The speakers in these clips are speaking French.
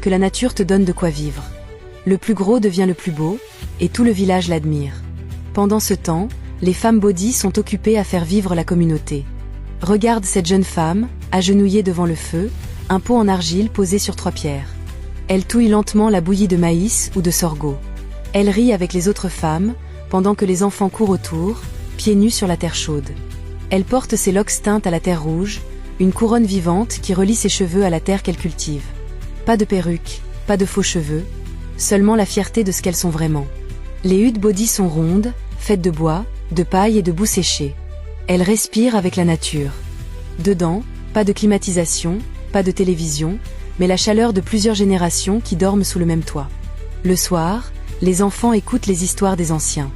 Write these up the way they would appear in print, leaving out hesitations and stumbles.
que la nature te donne de quoi vivre. Le plus gros devient le plus beau, et tout le village l'admire. Pendant ce temps, les femmes bodies sont occupées à faire vivre la communauté. Regarde cette jeune femme, agenouillée devant le feu, un pot en argile posé sur 3 pierres. Elle touille lentement la bouillie de maïs ou de sorgho. Elle rit avec les autres femmes, pendant que les enfants courent autour, pieds nus sur la terre chaude. Elle porte ses loques teintes à la terre rouge, une couronne vivante qui relie ses cheveux à la terre qu'elle cultive. Pas de perruque, pas de faux cheveux, seulement la fierté de ce qu'elles sont vraiment. Les huttes bodies sont rondes, faites de bois, de paille et de boue séchée. Elles respirent avec la nature. Dedans, pas de climatisation, pas de télévision, mais la chaleur de plusieurs générations qui dorment sous le même toit. Le soir, les enfants écoutent les histoires des anciens.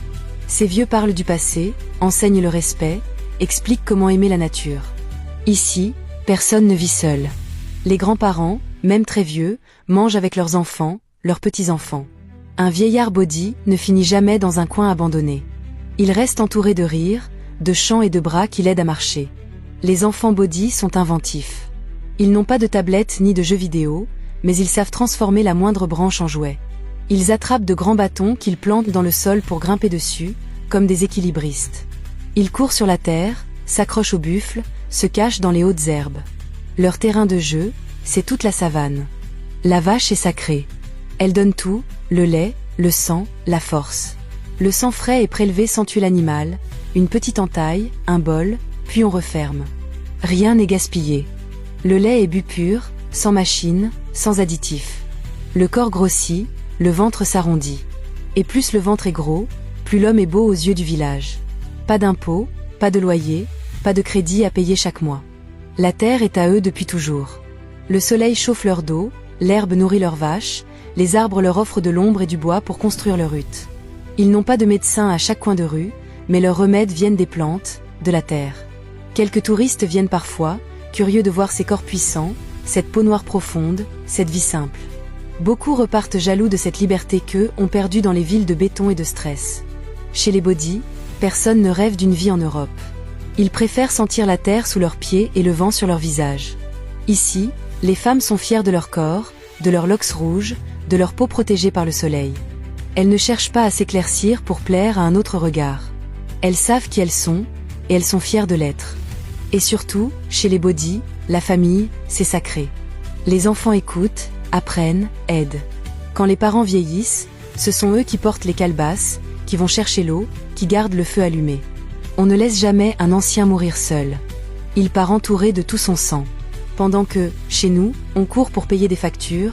Ces vieux parlent du passé, enseignent le respect, expliquent comment aimer la nature. Ici, personne ne vit seul. Les grands-parents, même très vieux, mangent avec leurs enfants, leurs petits-enfants. Un vieillard body ne finit jamais dans un coin abandonné. Il reste entouré de rires, de chants et de bras qui l'aident à marcher. Les enfants body sont inventifs. Ils n'ont pas de tablette ni de jeux vidéo, mais ils savent transformer la moindre branche en jouet. Ils attrapent de grands bâtons qu'ils plantent dans le sol pour grimper dessus, comme des équilibristes. Ils courent sur la terre, s'accrochent aux buffles, se cachent dans les hautes herbes. Leur terrain de jeu, c'est toute la savane. La vache est sacrée. Elle donne tout, le lait, le sang, la force. Le sang frais est prélevé sans tuer l'animal, une petite entaille, un bol, puis on referme. Rien n'est gaspillé. Le lait est bu pur, sans machine, sans additifs. Le corps grossit, le ventre s'arrondit. Et plus le ventre est gros, plus l'homme est beau aux yeux du village. Pas d'impôts, pas de loyer, pas de crédit à payer chaque mois. La terre est à eux depuis toujours. Le soleil chauffe leur dos, l'herbe nourrit leurs vaches, les arbres leur offrent de l'ombre et du bois pour construire leur hutte. Ils n'ont pas de médecin à chaque coin de rue, mais leurs remèdes viennent des plantes, de la terre. Quelques touristes viennent parfois, curieux de voir ces corps puissants, cette peau noire profonde, cette vie simple. Beaucoup repartent jaloux de cette liberté qu'eux ont perdue dans les villes de béton et de stress. Chez les body, personne ne rêve d'une vie en Europe. Ils préfèrent sentir la terre sous leurs pieds et le vent sur leur visage. Ici, les femmes sont fières de leur corps, de leurs locks rouges, de leur peau protégée par le soleil. Elles ne cherchent pas à s'éclaircir pour plaire à un autre regard. Elles savent qui elles sont, et elles sont fières de l'être. Et surtout, chez les body, la famille, c'est sacré. Les enfants écoutent, apprennent, aident. Quand les parents vieillissent, ce sont eux qui portent les calebasses, qui vont chercher l'eau, qui gardent le feu allumé. On ne laisse jamais un ancien mourir seul. Il part entouré de tout son sang. Pendant que, chez nous, on court pour payer des factures,